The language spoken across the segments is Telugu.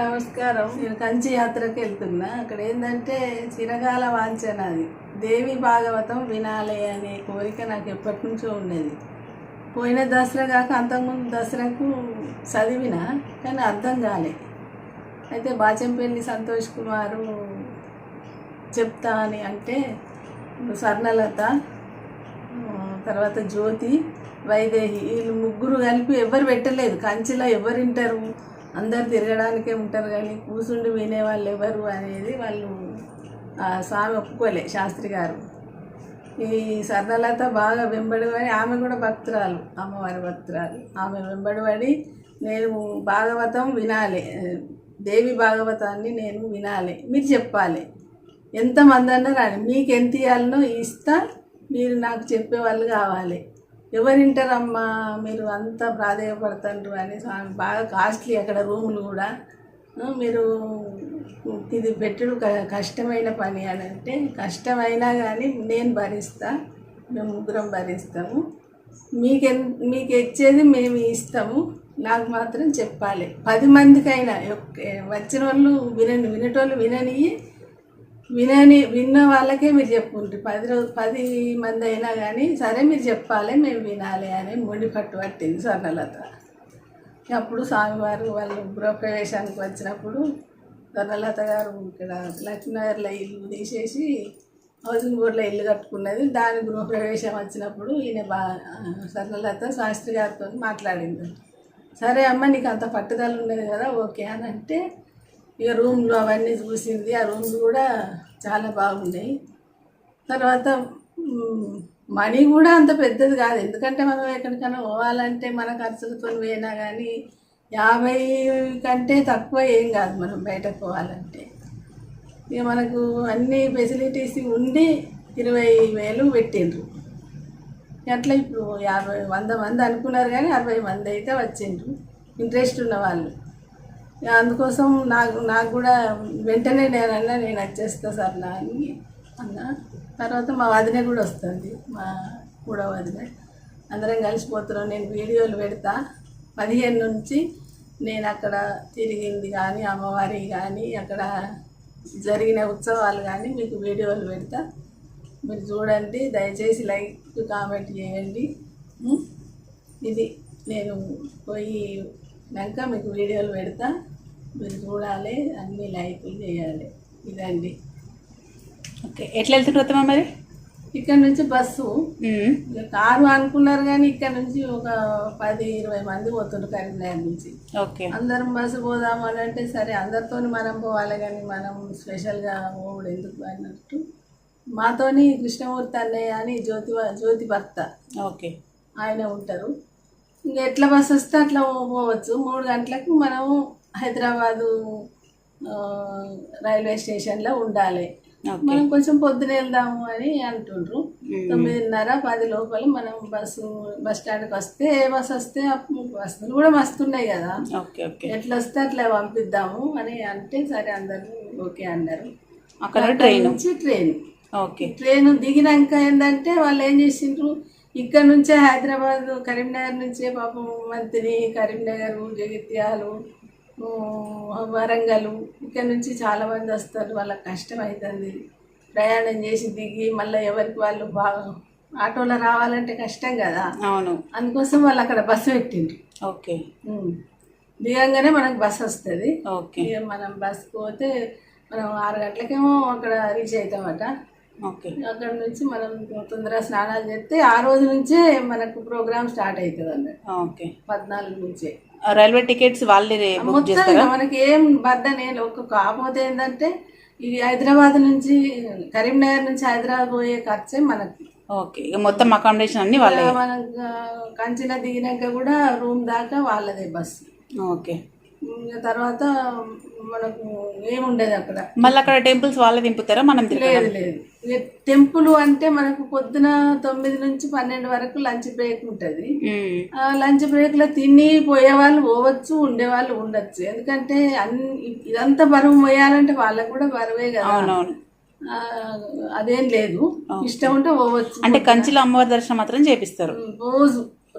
నమస్కారం. నేను కంచి యాత్రకు వెళ్తున్నా. అక్కడ ఏంటంటే చిరకాల వాంఛన, అది దేవి భాగవతం వినాలి అనే కోరిక నాకు ఎప్పటి నుంచో ఉండేది. పోయిన దసరా కాక అంతకుముందు దసరాకు చదివిన, కానీ అర్థం కాలే. అయితే బాచంపల్లి సంతోష్ కుమారు చెప్తా అని అంటే స్వర్ణలత, తర్వాత జ్యోతి, వైదేహి, వీళ్ళు ముగ్గురు కలిపి ఎవరు పెట్టలేదు. కంచిలో ఎవరు వింటారు, అందరు తిరగడానికే ఉంటారు, కానీ కూర్చుండి వినేవాళ్ళు ఎవరు అనేది వాళ్ళు స్వామి ఒప్పుకోలే. శాస్త్రి గారు ఈ స్వర్ణలత బాగా వెంబడిపడి, ఆమె కూడా భక్తురాలు, అమ్మవారి భక్తురాలు. ఆమె వెంబడిపడి నేను భాగవతం వినాలి, దేవి భాగవతాన్ని నేను వినాలి, మీరు చెప్పాలి, ఎంతమంది అన్నారు అని, మీకు ఎంత ఇవ్వాలనో ఇస్తా, మీరు నాకు చెప్పేవాళ్ళు కావాలి, ఎవరు వింటారమ్మా మీరు అంతా ప్రాధేయపడుతుండ్రు అని. బాగా కాస్ట్లీ అక్కడ రూములు కూడా, మీరు ఇది పెట్టుడు కష్టమైన పని అని అంటే, కష్టమైనా కానీ నేను భరిస్తా, మేము ముగ్గురం భరిస్తాము, మీకు ఇచ్చేది మేము ఇస్తాము, నాకు మాత్రం చెప్పాలి. 10 మందికైనా వచ్చిన వాళ్ళు వినేటోళ్ళు విన్న వాళ్ళకే మీరు చెప్పుకుంటారు. 10 మంది అయినా కానీ సరే మీరు చెప్పాలి, మేము వినాలి అని మొండి పట్టు పట్టింది స్వర్ణలత. అప్పుడు స్వామివారు వాళ్ళు గృహప్రవేశానికి వచ్చినప్పుడు స్వర్ణలత గారు ఇక్కడ లక్ష్మీనగర్లో ఇల్లు తీసేసి హౌసింగ్ బోర్డులో ఇల్లు కట్టుకున్నది. దాని గృహప్రవేశం వచ్చినప్పుడు ఈయన స్వర్ణలత శాస్త్రి గారితో మాట్లాడింది. సరే అమ్మ, నీకు అంత పట్టుదల ఉండేది కదా, ఓకే అని అంటే ఇక రూమ్లు అవన్నీ చూసింది. ఆ రూమ్లు కూడా చాలా బాగున్నాయి. తర్వాత మనీ కూడా అంత పెద్దది కాదు, ఎందుకంటే మనం ఎక్కడికైనా పోవాలంటే మన ఖర్చులతో పోయినా కానీ 50 కంటే తక్కువ ఏం కాదు మనం బయటకు పోవాలంటే. ఇక మనకు అన్ని ఫెసిలిటీస్ ఉండి 20,000 పెట్టిండ్రు. అట్లా ఇప్పుడు 100 మంది అనుకున్నారు, కానీ 60 మంది అయితే వచ్చిండ్రు ఇంట్రెస్ట్ ఉన్న వాళ్ళు. అందుకోసం నాకు కూడా వెంటనే నేను వచ్చేస్తా సార్ నా అని అన్నా. తర్వాత మా వదిన కూడా వస్తుంది, మా కూడా వదిన, అందరం కలిసిపోతున్నాం. నేను వీడియోలు పెడతా, 15 నుంచి నేను అక్కడ తిరిగింది కానీ, అమ్మవారి కానీ, అక్కడ జరిగిన ఉత్సవాలు కానీ మీకు వీడియోలు పెడతా, మీరు చూడండి. దయచేసి లైక్ కామెంట్ చేయండి. ఇది నేను పోయినాక మీకు వీడియోలు పెడతా, మీరు చూడాలి, అన్ని లైకులు చేయాలి. ఇదండి. ఓకే, ఎట్లా వెళ్తున్నా మరి? ఇక్కడ నుంచి బస్సు, కారు అనుకున్నారు, కానీ ఇక్కడ నుంచి ఒక 10-20 మంది పోతుండ్రు కరీంనగర్ నుంచి. ఓకే, అందరం బస్సు పోదామని అంటే సరే అందరితో మనం పోవాలి, కానీ మనం స్పెషల్గా పోవడం ఎందుకు అన్నట్టు మాతోని కృష్ణమూర్తి అన్నయ్య అని జ్యోతి భర్త, ఓకే, ఆయన ఉంటారు. ఇంకా ఎట్లా బస్సు వస్తే అట్లా పోవచ్చు. 3 గంటలకు మనం హైదరాబాదు రైల్వే స్టేషన్లో ఉండాలి. మనం కొంచెం పొద్దున వెళ్దాము అని అంటుండ్రు. 9:30-10 లోపల మనం బస్ స్టాండ్కి వస్తే, ఏ బస్సు వస్తే బస్సులు కూడా మస్తున్నాయి కదా, ఎట్లా వస్తే అట్లా పంపిద్దాము అని అంటే సరే అందరూ ఓకే అన్నారు. అక్కడ ట్రైన్ ట్రైన్ దిగినాక ఏంటంటే వాళ్ళు ఏం చేసిండ్రు, ఇక్కడ నుంచే హైదరాబాద్ కరీంనగర్ నుంచే పాపం మంత్రి, కరీంనగర్, జగిత్యాలు, వరంగల్, ఇక్కడ నుంచి చాలామంది వస్తారు. వాళ్ళకి కష్టం అవుతుంది ప్రయాణం చేసి దిగి మళ్ళీ ఎవరికి వాళ్ళు బాగా ఆటోలో రావాలంటే కష్టం కదా. అవును, అందుకోసం వాళ్ళు అక్కడ బస్సు పెట్టిండ్రు. ఓకే, దిగంగానే మనకు బస్సు వస్తుంది. ఓకే, మనం బస్కి పోతే మనం 6 గంటలకేమో అక్కడ రీచ్ అవుతామట. ఓకే, అక్కడ నుంచి మనం తొందరగా స్నానాలు చేస్తే ఆ రోజు నుంచే మనకు ప్రోగ్రామ్ స్టార్ట్ అవుతుంది అన్నట్టు. ఓకే, 14 నుంచే రైల్వే టికెట్స్ వాళ్ళే బుక్ చేస్తారా? మనకి ఏం బర్డన్ కాకపోతే ఏంటంటే ఇది హైదరాబాద్ నుంచి కరీంనగర్ నుంచి హైదరాబాద్ పోయే ఖర్చే మనకి. ఓకే, ఇక మొత్తం అకామిడేషన్ అన్ని వాళ్ళే. మనం కంచిలో దిగినాక కూడా రూమ్ దాకా వాళ్ళదే బస్సు. ఓకే, ఇంకా తర్వాత మనకు ఏముండేది అక్కడ. మళ్ళీ అక్కడ టెంపుల్స్ వాళ్ళే దింపుతారా, మనం లేదు లేదు, ఇక టెంపుల్ అంటే మనకు పొద్దున 9 నుంచి 12 వరకు లంచ్ బ్రేక్ ఉంటుంది. ఆ లంచ్ బ్రేక్లో తిని పోయేవాళ్ళు పోవచ్చు, ఉండేవాళ్ళు ఉండొచ్చు. ఎందుకంటే ఇదంతా బరువు మోయాలంటే వాళ్ళకు కూడా బరువే కదా. అవునవును. అదేం లేదు, ఇష్టం ఉంటే పోవచ్చు. అంటే కంచిలో అమ్మవారి దర్శనం మాత్రం చేపిస్తారు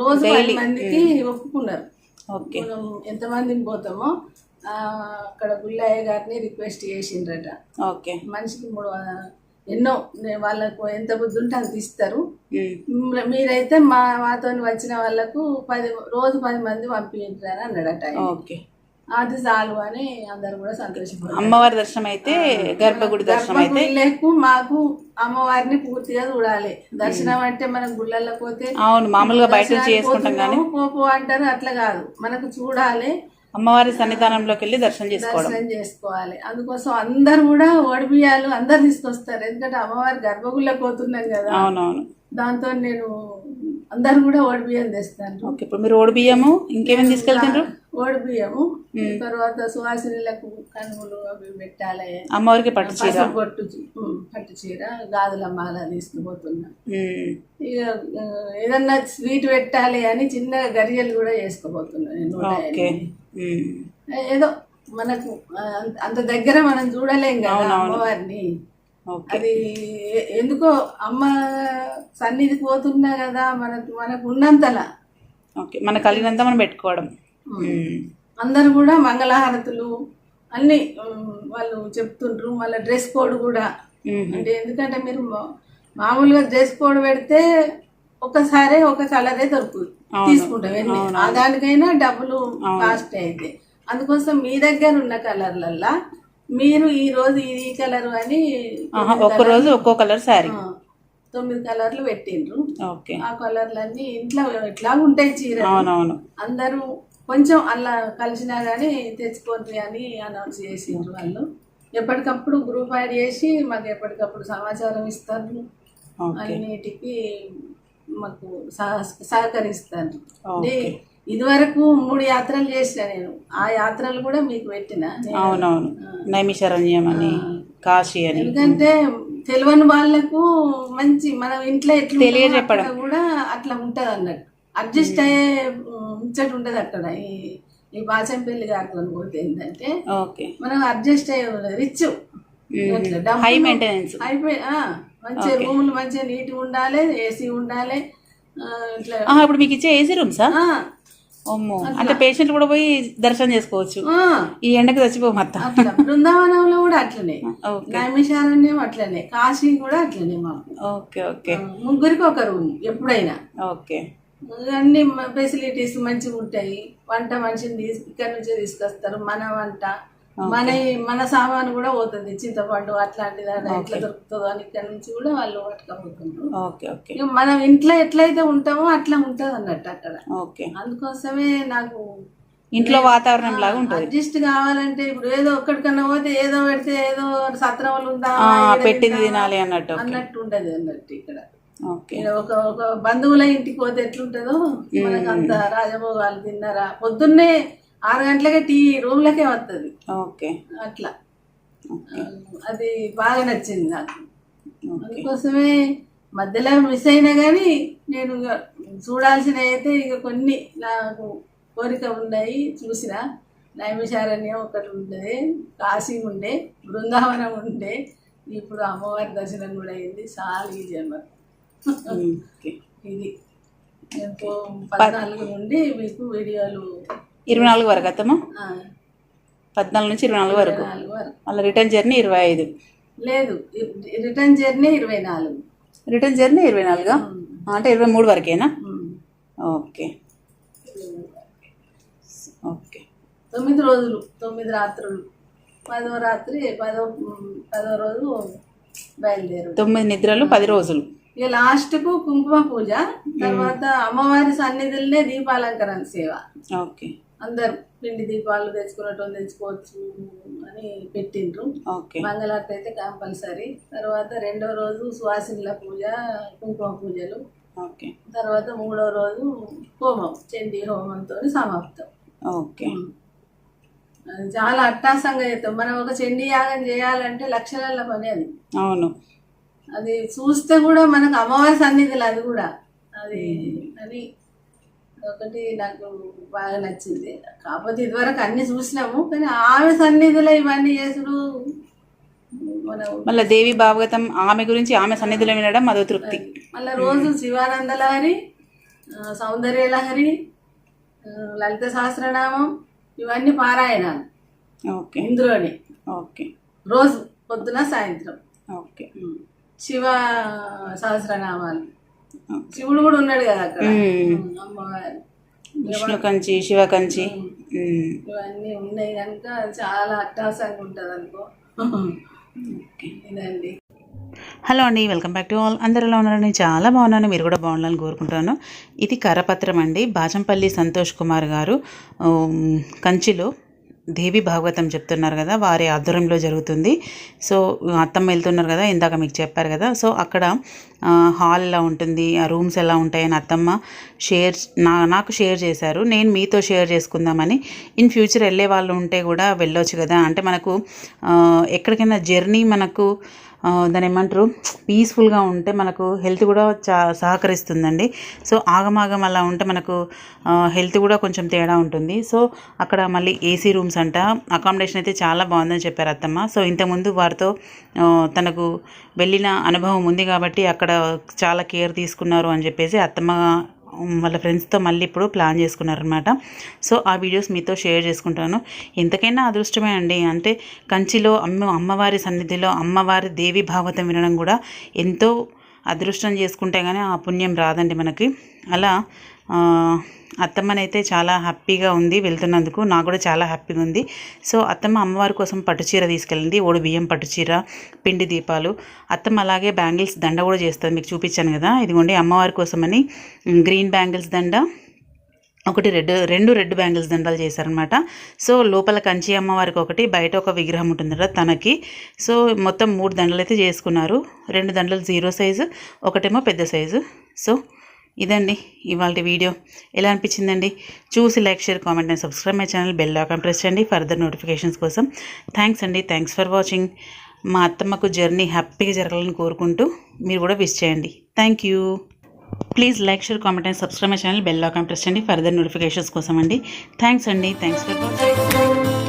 రోజు 10 మందికి ఒప్పుకున్నారు. ఓకే. మనం ఎంతమందిని పోతామో అక్కడ గుళ్ళయ్య గారిని రిక్వెస్ట్ చేసిండ్రట. ఓకే. మనిషికి 3 ఎన్నో వాళ్ళకు ఎంత బుద్ధి ఉంటే అంత ఇస్తారు. మీరైతే మాతో వచ్చిన వాళ్ళకు రోజు 10 మంది పంపించారు అని అన్నాడట. ఓకే. అది చాలు అని అందరు కూడా సంతోషపడ్డారు. అమ్మవారి దర్శనం అయితే, గర్భగుడి దర్శనం అయితే మాకు అమ్మవారిని పూర్తిగా చూడాలి. దర్శనం అంటే మనం గుళ్ళల్లో పోతే అవును మామూలుగా బయట నుంచి చేసుకుంటాం కానీ పోపు అంటారు, అట్లా కాదు. మనకు చూడాలి, అమ్మవారి సన్నిధానంలోకి వెళ్ళి దర్శనం చేసుకోవాలి. అందుకోసం అందరు కూడా ఓడిబియ్యాలు అందరు తీసుకొస్తారు. ఎందుకంటే అమ్మవారి గర్భగుడిలో పోతున్నాం కదా. అవునవును. దాంతో నేను అందరు కూడా ఓడిబియ్యం తెస్తాను. ఓకే. ఇప్పుడు మీరు ఓడిబియ్యము ఇంకేమేమి తీసుకెళ్తారు? ఓడిబియ్యము, తర్వాత సువాసినులకు కనుములు అవి పెట్టాలి. అమ్మవారికి పట్టు చీర, పట్టు చీర, గాజుల మాల తీసుకుపోతున్నా. ఇక ఏదన్నా స్వీట్ పెట్టాలి అని చిన్న గరియలు కూడా చేసుకోబోతున్నా నేను. ఏదో మనకు అంత దగ్గర మనం చూడలేం కదా అమ్మవారిని. అది ఎందుకో అమ్మ సన్నిధికి పోతున్నా కదా, మనకు ఉన్నంతలా మన కలిగినంత మనం పెట్టుకోవడం. అందరు కూడా మంగళహారతులు అన్ని వాళ్ళు చెప్తుండ్రు. మళ్ళీ డ్రెస్ కోడ్ కూడా, అంటే ఎందుకంటే మీరు మామూలుగా డ్రెస్ కోడ్ పెడితే ఒకసారి ఒక కలరే దొరుకుతుంది, తీసుకుంటాం. దానికైనా డబ్బులు కాస్ట్ అయితే. అందుకోసం మీ దగ్గర ఉన్న కలర్లల్లా మీరు ఈ రోజు ఈ కలర్ అని ఒక్క రోజు ఒక్కో కలర్ శారీ 9 కలర్లు పెట్టిండ్రు. ఓకే. ఆ కలర్లన్నీ ఇంట్లో ఎట్లా ఉంటాయి చీర. అవునవును. అందరూ కొంచెం అలా కలిసినా కానీ తెచ్చుకోండి అని అనౌన్స్ చేసిండ్రు వాళ్ళు. ఎప్పటికప్పుడు గ్రూప్ యాడ్ చేసి మాకు ఎప్పటికప్పుడు సమాచారం ఇస్తారు. అన్నిటికీ మాకు సహకరిస్తాను. ఇదివరకు 3 యాత్రలు చేసిన నేను. ఆ యాత్రలు కూడా మీకు పెట్టిన. అవునవును. నైమిషారణ్యం అని, కాశీ అని. ఎందుకంటే తెలియని వాళ్ళకు మంచి మనం ఇంట్లో ఎట్లా తెలియజెప్పడం కూడా అట్లా ఉంటది అన్నట్టు. అడ్జస్ట్ అయ్యే ముచ్చట ఉంటది అక్కడ. ఈ బాచంపల్లి గారితో పోతే ఏంటంటే మనం అడ్జస్ట్ అయ్యే రిచ్, హై మెయింటెనెన్స్ అయిపోయి మంచిగా రూములు మంచిగా నీట్గా ఉండాలి, ఏసీ ఉండాలి. ఇప్పుడు మీకు ఇచ్చే ఏసీ రూమ్సా? అమ్మో, అంటే పేషెంట్లు కూడా పోయి దర్శనం చేసుకోవచ్చు. ఈ ఎండకు చచ్చిపో మొత్తం. బృందావనంలో కూడా అట్లనే, నైమిషారణ్యం అట్లనే, కాశీ కూడా అట్లనే మాకు. Okay okay. 3 ఒక రూమ్ ఎప్పుడైనా. ఓకే. అన్ని ఫెసిలిటీస్ మంచిగా ఉంటాయి. వంట మనిషిని ఇక్కడ నుంచే తీసుకొస్తారు. మన వంట మన సామాను కూడా పోతుంది. చింతపండు అట్లాంటిది ఎట్లా దొరుకుతుందో అని ఇక్కడ నుంచి కూడా వాళ్ళు పట్టుకపోతున్నారు. మనం ఇంట్లో ఎట్లయితే ఉంటామో అట్లా ఉంటది అన్నట్టు అక్కడ. అందుకోసమే నాకు ఇంట్లో వాతావరణం లాగా ఉంటుంది. అడ్జస్ట్ కావాలంటే ఇప్పుడు ఏదో ఒక్కడికన్నా పోతే ఏదో పెడితే ఏదో సత్రం ఉందా పెట్టింది తినాలి అన్నట్టు ఉండదు అన్నట్టు. ఇక్కడ ఒక బంధువుల ఇంటికి పోతే ఎట్లుంటదో మనకు అంత రాజభోగాలు తిన్నారా. పొద్దున్నే 6 గంటలకే టీ రూమ్లకే వస్తుంది. అట్లా అది బాగా నచ్చింది నాకు. అందుకోసమే మధ్యలో మిస్ అయినా కానీ నేను చూడాల్సినవి అయితే ఇక కొన్ని నాకు కోరిక ఉన్నాయి. చూసిన నైమిషారణ్యం ఒకటి ఉండే, కాశీ ఉండే, బృందావనం ఉండే, ఇప్పుడు అమ్మవారి దర్శనం కూడా అయింది. చాలా ఈ జన్మ ఇది 14 నుండి మీకు వీడియోలు 24 వరకు అత్తమ్మా. 14 నుంచి 24 వరకు. మళ్ళీ రిటర్న్ జర్నీ 25. లేదు, రిటర్న్ జర్నీ 24. రిటర్న్ జర్నీ 24గా, అంటే 23 వరకేనా? Okay okay. 9 రోజులు, 9 రాత్రులు, 10వ రాత్రి 10వ రోజు బయలుదేరు. 9 నిద్రలు 10 రోజులు. ఇక లాస్ట్కు కుంకుమ పూజ, తర్వాత అమ్మవారి సన్నిధులనే దీపాలంకరణ సేవ. ఓకే. అందరు పిండి దీపాలు తెచ్చుకున్నట్టు తెచ్చుకోవచ్చు అని పెట్టిండ్రు. మంగళారతి అయితే కంపల్సరీ. తర్వాత 2వ రోజు సువాసినుల పూజ, కుంకుమ పూజలు. తర్వాత 3వ రోజు హోమం, చండీ హోమంతో సమాప్తం. ఓకే. అది చాలా అట్టాసంగా చేస్తాం. మనం ఒక చండీ యాగం చేయాలంటే లక్షల పని అది. అవును. అది చూస్తే కూడా మనకు అమ్మవారి సన్నిధిలో అది కూడా అది అని ఒకటి నాకు బాగా నచ్చింది. కాకపోతే ఇదివరకు అన్ని చూసినాము, కానీ ఆమె సన్నిధిలో ఇవన్నీ చేసుడు మనం మళ్ళీ దేవి భాగవతం ఆమె గురించి ఆమె సన్నిధిలో వినడం అదో తృప్తి. మళ్ళీ రోజు శివానంద లహరి, సౌందర్య లహరి, లలిత సహస్రనామం ఇవన్నీ పారాయణాలు ఓకే. ఇందులోనే ఓకే. రోజు పొద్దున సాయంత్రం. ఓకే. శివ సహస్రనామాలు, శివుడు కూడా ఉన్నాడు కదా అక్కడ, అమ్మవారు, విష్ణు కంచి, శివ కంచి ఇవన్నీ ఉన్నాయి కనుక చాలా అట్టాసంగా ఉంటుంది అనుకో. ఇదండి. హలో అండి, వెల్కమ్ బ్యాక్ టు ఆల్. అందరూ ఎలా ఉన్నారని చాలా బాగున్నాను, మీరు కూడా బాగుండాలని కోరుకుంటున్నాను. ఇది కరపత్రం అండి. బాచంపల్లి సంతోష్ కుమార్ గారు కంచిలో దేవి భాగవతం చెప్తున్నారు కదా, వారి ఆధ్వర్యంలో జరుగుతుంది. సో అత్తమ్మ వెళ్తున్నారు కదా, ఇందాక మీకు చెప్పారు కదా. సో అక్కడ హాల్ ఎలా ఉంటుంది, ఆ రూమ్స్ ఎలా ఉంటాయని అత్తమ్మ నాకు షేర్ చేశారు. నేను మీతో షేర్ చేసుకుందామని. ఇన్ ఫ్యూచర్ వెళ్ళే వాళ్ళు ఉంటే కూడా వెళ్ళొచ్చు కదా, అంటే మనకు ఎక్కడికైనా జర్నీ మనకు దాని ఏమంటారు పీస్ఫుల్గా ఉంటే మనకు హెల్త్ కూడా సహకరిస్తుందండి. సో ఆగమాగం అలా ఉంటే మనకు హెల్త్ కూడా కొంచెం తేడా ఉంటుంది. సో అక్కడ మళ్ళీ ఏసీ రూమ్స్ అంట, అకామిడేషన్ అయితే చాలా బాగుందని చెప్పారు అత్తమ్మ. సో ఇంతకుముందు వారితో తనకు వెళ్ళిన అనుభవం ఉంది కాబట్టి అక్కడ చాలా కేర్ తీసుకున్నారు అని చెప్పేసి అత్తమ్మ వాళ్ళ ఫ్రెండ్స్తో మళ్ళీ ఇప్పుడు ప్లాన్ చేసుకున్నారనమాట. సో ఆ వీడియోస్ మీతో షేర్ చేసుకుంటాను. ఎంతకైనా అదృష్టమే అండి. అంటే కంచిలో అమ్మవారి సన్నిధిలో అమ్మవారి దేవి భాగవతం వినడం కూడా ఎంతో అదృష్టం చేసుకుంటే కానీ ఆ పుణ్యం రాదండి మనకి. అలా అత్తమ్మనైతే చాలా హ్యాపీగా ఉంది వెళ్తున్నందుకు, నాకు కూడా చాలా హ్యాపీగా ఉంది. సో అత్తమ్మ అమ్మవారి కోసం పట్టుచీర తీసుకెళ్ళింది, ఓడి బియ్యం పట్టుచీర, పిండి దీపాలు. అత్తమ్మ అలాగే బ్యాంగిల్స్ దండ కూడా చేస్తుంది, మీకు చూపించాను కదా. ఇదిగోండి అమ్మవారి కోసమని గ్రీన్ బ్యాంగిల్స్ దండ, ఒకటి రెండు రెడ్ బ్యాంగిల్స్ దండలు చేశారనమాట. సో లోపల కంచి అమ్మవారికి ఒకటి, బయట ఒక విగ్రహం ఉంటుంది కదా తనకి. సో మొత్తం 3 దండలు అయితే చేసుకున్నారు. 2 దండలు 0 సైజు, ఒకటేమో పెద్ద సైజు. సో ఇదండి ఇవాళ వీడియో. ఎలా అనిపించిందండి? చూసి like, share, comment and subscribe my channel. Bell icon press చేయండి ఫర్దర్ నోటిఫికేషన్స్ కోసం. థ్యాంక్స్ అండి, థ్యాంక్స్ ఫర్ వాచింగ్. మా అత్తమ్మకు జర్నీ హ్యాపీగా జరగాలని కోరుకుంటూ మీరు కూడా విష్ చేయండి. Thank you. Please like, share, comment and subscribe my channel. Bell icon press చేయండి ఫర్దర్ నోటిఫికేషన్స్ కోసం అండి. థ్యాంక్స్ అండి, థ్యాంక్స్ ఫర్ వాచింగ్.